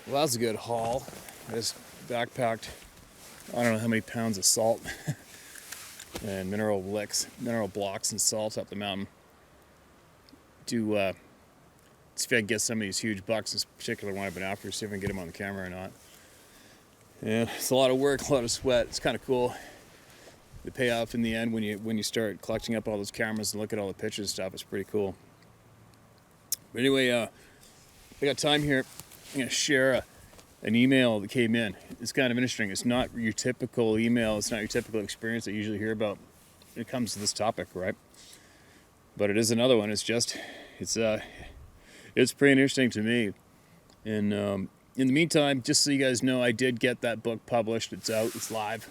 Well, that's a good haul. I just backpacked, I don't know how many pounds of salt and mineral blocks and salt up the mountain to see if I can get some of these huge bucks, this particular one I've been after, see if I can get them on the camera or not. And it's a lot of work, a lot of sweat. It's kind of cool. The payoff in the end when you start collecting up all those cameras and look at all the pictures and stuff, it's pretty cool. But anyway, we got time here. I'm going to share an email that came in. It's kind of interesting. It's not your typical email. It's not your typical experience that you usually hear about when it comes to this topic, right? But it is another one. It's pretty interesting to me. And in the meantime, just so you guys know, I did get that book published. It's out. It's live.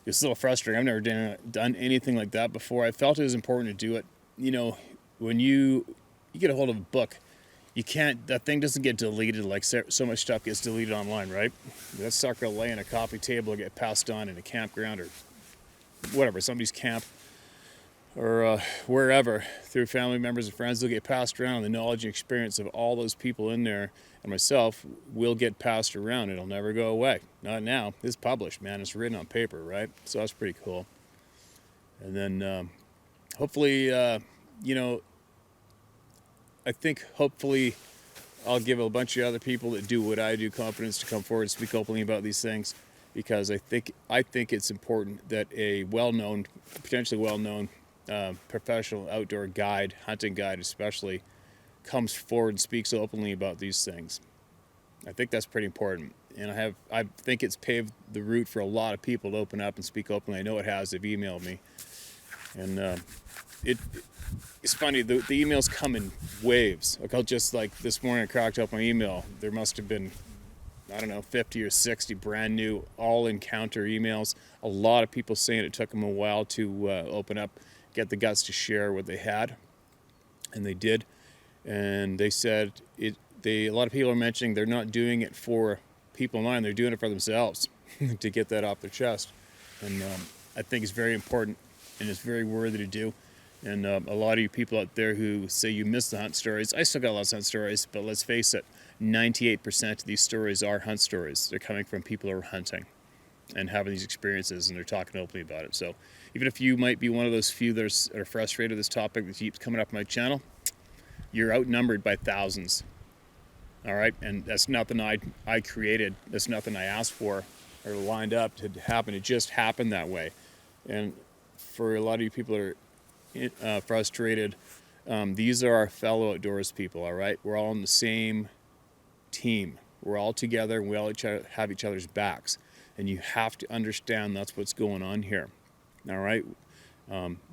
It's a little frustrating. I've never done anything like that before. I felt it was important to do it. You know, when you get a hold of a book, that thing doesn't get deleted like so much stuff gets deleted online, right? That sucker will lay on a coffee table or get passed on in a campground or whatever, somebody's camp or wherever through family members and friends. They'll get passed around. The knowledge and experience of all those people in there and myself will get passed around. It'll never go away. Not now. It's published, man. It's written on paper, right? So that's pretty cool. And then hopefully, I think hopefully I'll give a bunch of other people that do what I do confidence to come forward and speak openly about these things, because I think it's important that a potentially well-known professional outdoor guide, hunting guide especially, comes forward and speaks openly about these things. I think that's pretty important. And I think it's paved the route for a lot of people to open up and speak openly. I know it has. They've emailed me. And it's funny, the emails come in waves. Like this morning I cracked up my email. There must have been, I don't know, 50 or 60 brand new all encounter emails. A lot of people saying it took them a while to open up, get the guts to share what they had. And they did. And they said a lot of people are mentioning they're not doing it for people online, they're doing it for themselves to get that off their chest. And I think it's very important and it's very worthy to do. And a lot of you people out there who say you miss the hunt stories, I still got lots of hunt stories, but let's face it, 98% of these stories are hunt stories. They're coming from people who are hunting and having these experiences, and they're talking openly about it. So even if you might be one of those few that are frustrated with this topic that keeps coming up on my channel, you're outnumbered by thousands. All right, and that's nothing I created. That's nothing I asked for or lined up to happen. It just happened that way. And for a lot of you people that are frustrated, these are our fellow outdoors people. All right, we're all on the same team. We're all together, and we all have each other's backs. And you have to understand that's what's going on here. All right.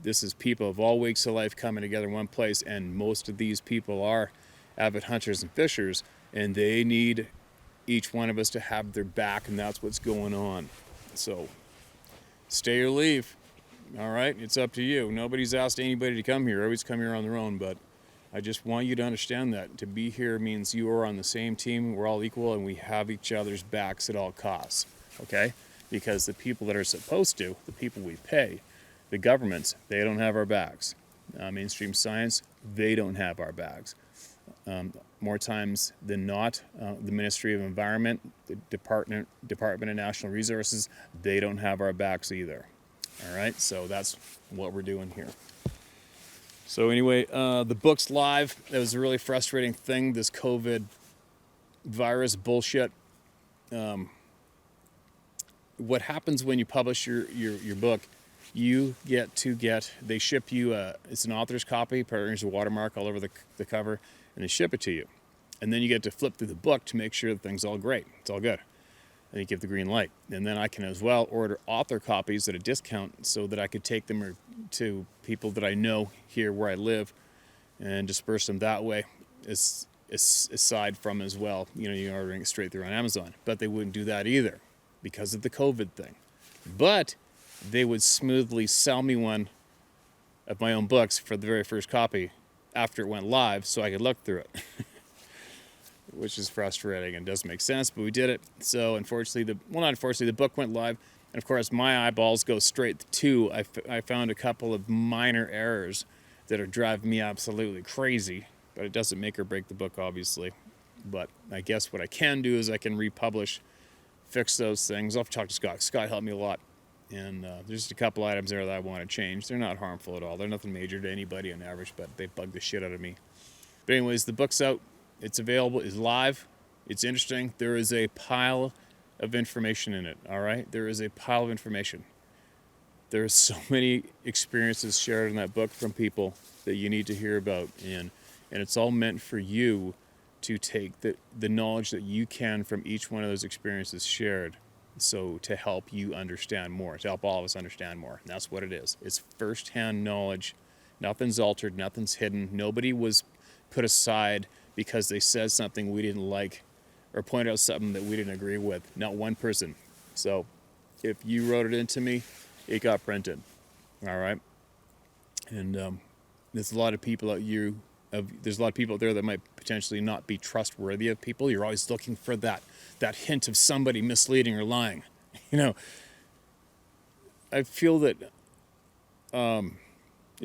This is people of all walks of life coming together in one place, and most of these people are avid hunters and fishers, and they need each one of us to have their back, and that's what's going on. So stay or leave. All right, it's up to you. Nobody's asked anybody to come here. Everybody's come here on their own, but I just want you to understand that to be here means you are on the same team. We're all equal, and we have each other's backs at all costs. Okay, because the people that are supposed to, the people we pay, the governments, they don't have our backs. Mainstream science, they don't have our backs. More times than not, the Ministry of Environment, the Department of National Resources, they don't have our backs either. All right, so that's what we're doing here. So anyway, the book's live. That was a really frustrating thing, this COVID virus bullshit. What happens when you publish your book, you they ship you it's an author's copy, there's a watermark all over the cover, and they ship it to you. And then you get to flip through the book to make sure the thing's all great, it's all good. And you give the green light. And then I can as well order author copies at a discount so that I could take them to people that I know here where I live and disperse them that way, aside from as well, you're ordering it straight through on Amazon. But they wouldn't do that either because of the COVID thing. But they would smoothly sell me one of my own books for the very first copy after it went live so I could look through it. Which is frustrating and doesn't make sense, but we did it. So unfortunately, the book went live. And of course, my eyeballs go straight to, I found a couple of minor errors that are driving me absolutely crazy, but it doesn't make or break the book, obviously. But I guess what I can do is I can republish, fix those things. I'll have to talk to Scott. Scott helped me a lot. And there's just a couple items there that I want to change. They're not harmful at all. They're nothing major to anybody on average, but they bug the shit out of me. But anyways, the book's out. It's available. It's live. It's interesting. There is a pile of information in it, all right? There is a pile of information. There's so many experiences shared in that book from people that you need to hear about. And it's all meant for you to take the knowledge that you can from each one of those experiences shared. So to help you understand more, to help all of us understand more. And that's what it is. It's firsthand knowledge. Nothing's altered, nothing's hidden. Nobody was put aside because they said something we didn't like or pointed out something that we didn't agree with. Not one person. So if you wrote it into me, it got printed. All right? And there's a lot of people there's a lot of people out there that might potentially not be trustworthy of people. You're always looking for that hint of somebody misleading or lying. You know, I feel that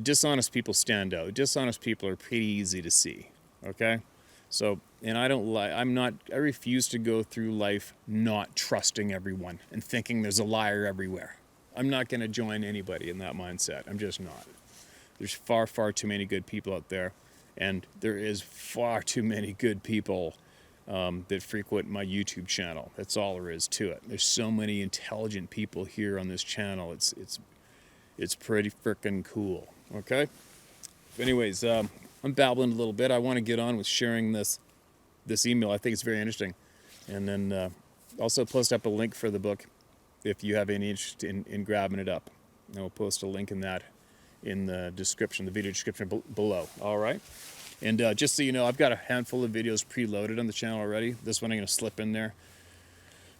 dishonest people stand out. Dishonest people are pretty easy to see. Okay? So, and I don't lie. I refuse to go through life not trusting everyone and thinking there's a liar everywhere. I'm not going to join anybody in that mindset. I'm just not. There's far, far too many good people out there. And there is far too many good people that frequent my YouTube channel. That's all there is to it. There's so many intelligent people here on this channel. It's pretty freaking cool. Okay? But anyways, I'm babbling a little bit. I want to get on with sharing this email. I think it's very interesting. And then also post up a link for the book if you have any interest in grabbing it up. And we'll post a link in that in the description, the video description below. All right? And just so you know, I've got a handful of videos preloaded on the channel already. This one I'm going to slip in there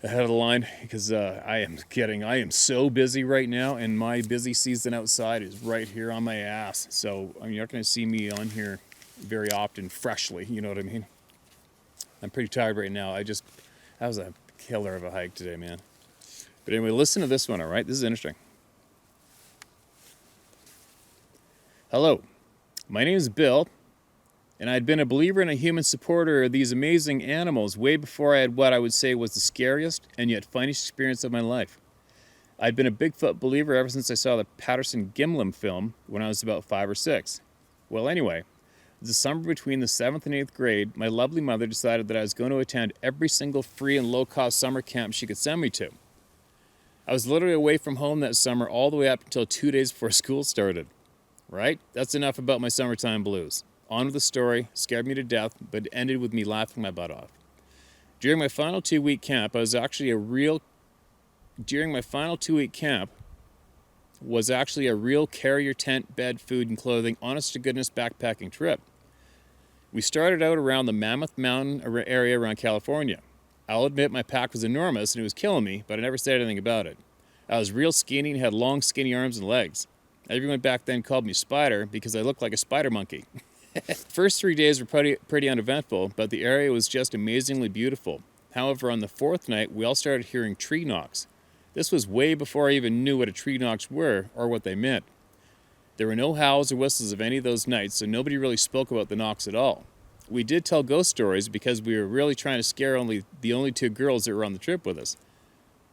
ahead of the line because I am so busy right now, and my busy season outside is right here on my ass. So you're not going to see me on here very often freshly, you know what I mean? I'm pretty tired right now. That was a killer of a hike today, man. But anyway, listen to this one, all right? This is interesting. Hello, my name is Bill, and I had been a believer and a human supporter of these amazing animals way before I had what I would say was the scariest and yet funniest experience of my life. I'd been a Bigfoot believer ever since I saw the Patterson Gimlin film when I was about 5 or 6. Well, anyway, the summer between the 7th and 8th grade, my lovely mother decided that I was going to attend every single free and low-cost summer camp she could send me to. I was literally away from home that summer all the way up until 2 days before school started. Right? That's enough about my summertime blues. On with the story, scared me to death, but it ended with me laughing my butt off. During my final 2-week camp, was actually a real carrier tent, bed, food, and clothing, honest to goodness backpacking trip. We started out around the Mammoth Mountain area around California. I'll admit my pack was enormous and it was killing me, but I never said anything about it. I was real skinny and had long, skinny arms and legs. Everyone back then called me Spider because I looked like a spider monkey. First 3 days were pretty uneventful, but the area was just amazingly beautiful. However, on the 4th night, we all started hearing tree knocks. This was way before I even knew what a tree knocks were or what they meant. There were no howls or whistles of any of those nights, so nobody really spoke about the knocks at all. We did tell ghost stories because we were really trying to scare the only 2 girls that were on the trip with us.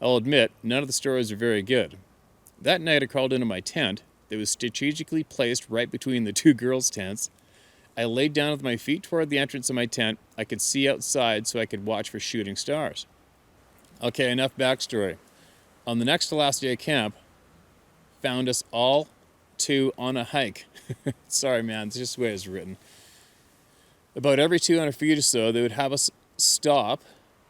I'll admit, none of the stories are very good. That night I crawled into my tent. It was strategically placed right between the 2 girls' tents. I laid down with my feet toward the entrance of my tent. I could see outside so I could watch for shooting stars. Okay, enough backstory. On the next to last day of camp, found us all 2 on a hike. Sorry, man, it's just the way it's written. About every 200 feet or so, they would have us stop,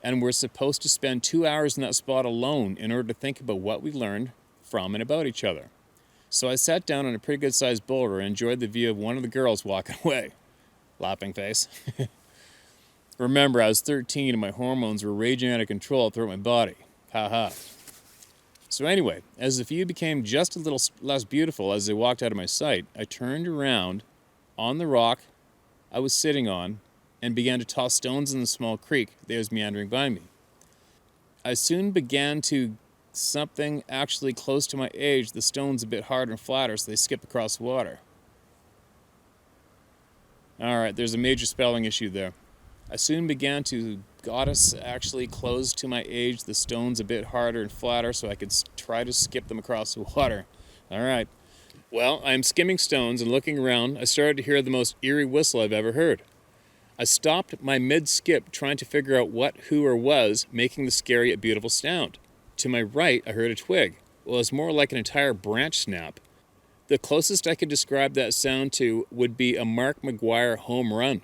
and we're supposed to spend 2 hours in that spot alone in order to think about what we learned from and about each other. So I sat down on a pretty good-sized boulder and enjoyed the view of one of the girls walking away. Laughing face. Remember, I was 13 and my hormones were raging out of control throughout my body. Ha ha. So anyway, as the view became just a little less beautiful as they walked out of my sight, I turned around on the rock I was sitting on and began to toss stones in the small creek that was meandering by me. I soon began to something actually close to my age, the stones a bit harder and flatter so they skip across the water. Alright, there's a major spelling issue there. I soon began to goddess actually close to my age, the stones a bit harder and flatter so I could try to skip them across the water. All right. Well, I am skimming stones and looking around. I started to hear the most eerie whistle I've ever heard. I stopped my mid-skip trying to figure out what, who, or was making the scary yet beautiful sound. To my right, I heard a twig. Well, it was more like an entire branch snap. The closest I could describe that sound to would be a Mark McGwire home run.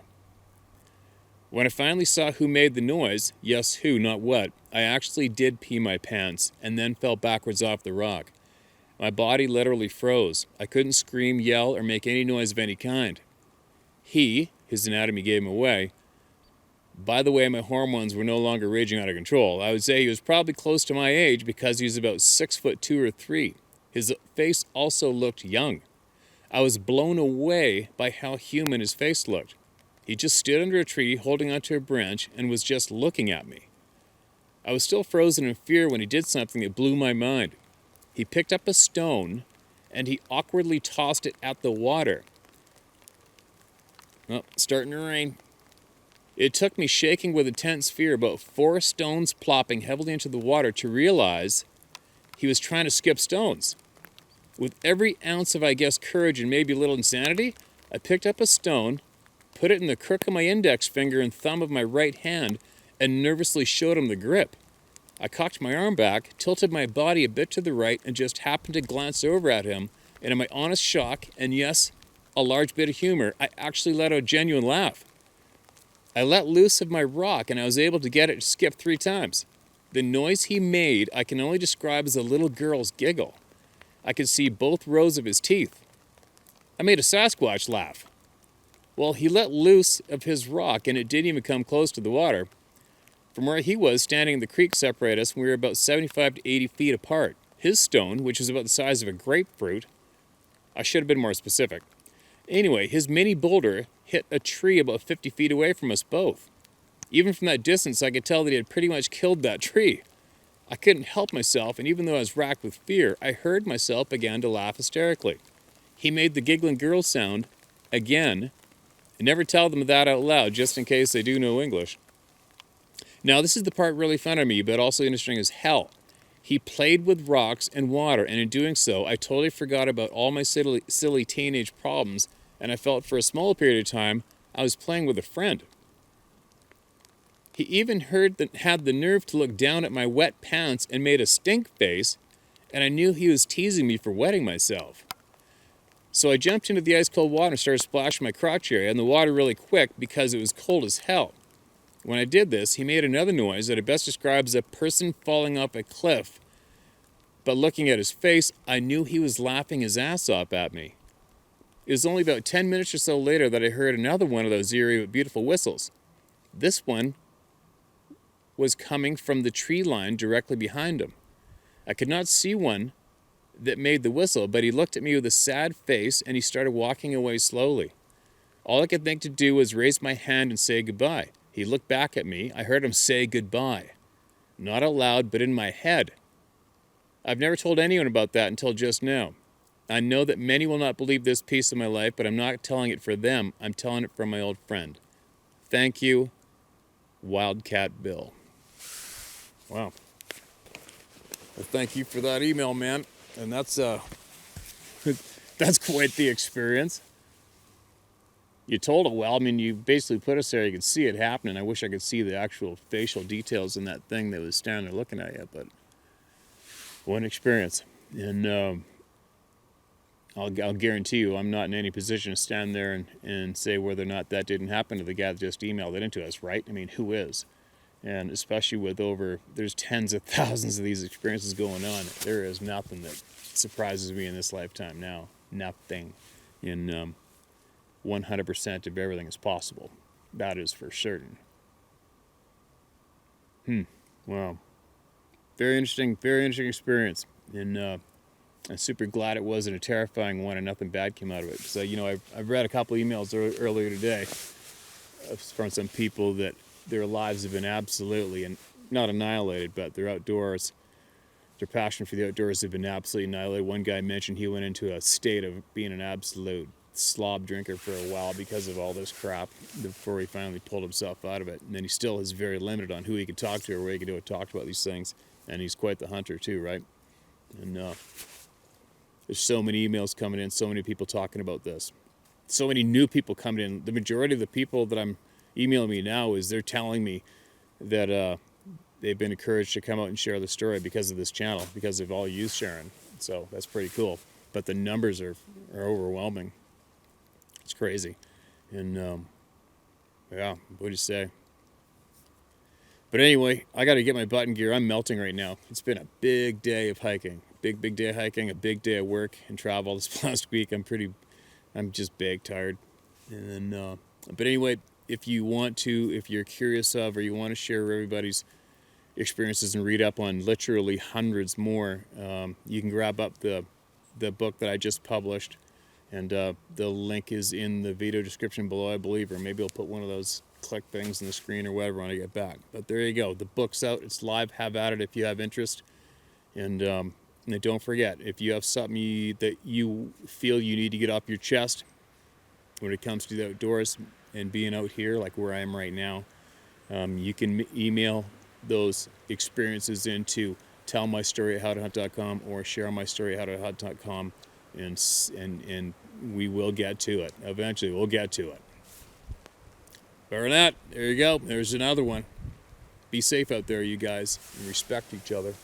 When I finally saw who made the noise, yes, who, not what, I actually did pee my pants and then fell backwards off the rock. My body literally froze. I couldn't scream, yell, or make any noise of any kind. His anatomy gave him away. By the way, my hormones were no longer raging out of control. I would say he was probably close to my age because he was about 6'2" or 3. His face also looked young. I was blown away by how human his face looked. He just stood under a tree holding onto a branch and was just looking at me. I was still frozen in fear when he did something that blew my mind. He picked up a stone and he awkwardly tossed it at the water. Oh, starting to rain. It took me shaking with intense fear, about 4 stones plopping heavily into the water, to realize he was trying to skip stones. With every ounce of, I guess, courage and maybe a little insanity, I picked up a stone, put it in the crook of my index finger and thumb of my right hand, and nervously showed him the grip. I cocked my arm back, tilted my body a bit to the right, and just happened to glance over at him, and in my honest shock, and yes, a large bit of humor, I actually let out a genuine laugh. I let loose of my rock, and I was able to get it to skip 3 times. The noise he made I can only describe as a little girl's giggle. I could see both rows of his teeth. I made a Sasquatch laugh. Well, he let loose of his rock, and it didn't even come close to the water. From where he was standing in the creek separated us, and we were about 75 to 80 feet apart. His stone, which was about the size of a grapefruit, I should have been more specific. Anyway, his mini boulder hit a tree about 50 feet away from us both. Even from that distance, I could tell that he had pretty much killed that tree. I couldn't help myself, and even though I was racked with fear, I heard myself begin to laugh hysterically. He made the giggling girl sound again. And never tell them that out loud, just in case they do know English. Now, this is the part really fun of me, but also interesting as hell. He played with rocks and water, and in doing so, I totally forgot about all my silly teenage problems, and I felt for a small period of time I was playing with a friend. He even had the nerve to look down at my wet pants and made a stink face, and I knew he was teasing me for wetting myself. So I jumped into the ice-cold water and started splashing my crotch area in the water really quick because it was cold as hell. When I did this, he made another noise that I best describe as a person falling off a cliff. But looking at his face, I knew he was laughing his ass off at me. It was only about 10 minutes or so later that I heard another one of those eerie but beautiful whistles. This one was coming from the tree line directly behind him. I could not see one that made the whistle, but he looked at me with a sad face and he started walking away slowly. All I could think to do was raise my hand and say goodbye. He looked back at me. I heard him say goodbye. Not out loud, but in my head. I've never told anyone about that until just now. I know that many will not believe this piece of my life, but I'm not telling it for them. I'm telling it for my old friend. Thank you, Wildcat Bill. Wow. Well, thank you for that email, man. And that's quite the experience. You told it well. I mean, you basically put us there. You could see it happening. I wish I could see the actual facial details in that thing that was standing there looking at you. But what an experience. And I'll guarantee you I'm not in any position to stand there and say whether or not that didn't happen to the guy that just emailed it into us, right? I mean, who is? And especially with there's tens of thousands of these experiences going on, there is nothing that surprises me in this lifetime now. Nothing. And 100% of everything is possible. That is for certain. Wow. Very interesting experience. And I'm super glad it wasn't a terrifying one and nothing bad came out of it. Because, I've read a couple emails earlier today from some people that their lives have been absolutely, and not annihilated, but their outdoors, their passion for the outdoors have been absolutely annihilated. One guy mentioned he went into a state of being an absolute slob drinker for a while because of all this crap before he finally pulled himself out of it. And then he still is very limited on who he can talk to or where he can do talk about these things. And he's quite the hunter too, right? And there's so many emails coming in, so many people talking about this, so many new people coming in. The majority of the people that I'm emailing me now is they're telling me that they've been encouraged to come out and share the story because of this channel, because of all you sharing. So that's pretty cool. But the numbers are overwhelming. It's crazy. And yeah, what do you say? But anyway, I got to get my button gear. I'm melting right now. It's been a big day of hiking. Big day of hiking, a big day of work and travel this last week. I'm just big tired. And then, but anyway, if you want to, if you're curious of, or you want to share everybody's experiences and read up on literally hundreds more, you can grab up the book that I just published, and the link is in the video description below, I believe, or maybe I'll put one of those click things on the screen or whatever when I get back. But there you go. The book's out. It's live. Have at it if you have interest. And don't forget, if you have something that you feel you need to get off your chest when it comes to the outdoors and being out here, like where I am right now, you can email those experiences into tellmystory@howtohunt.com or sharemystory@howtohunt.com, and we will get to it. Eventually, we'll get to it. Better than that, there you go. There's another one. Be safe out there, you guys, and respect each other.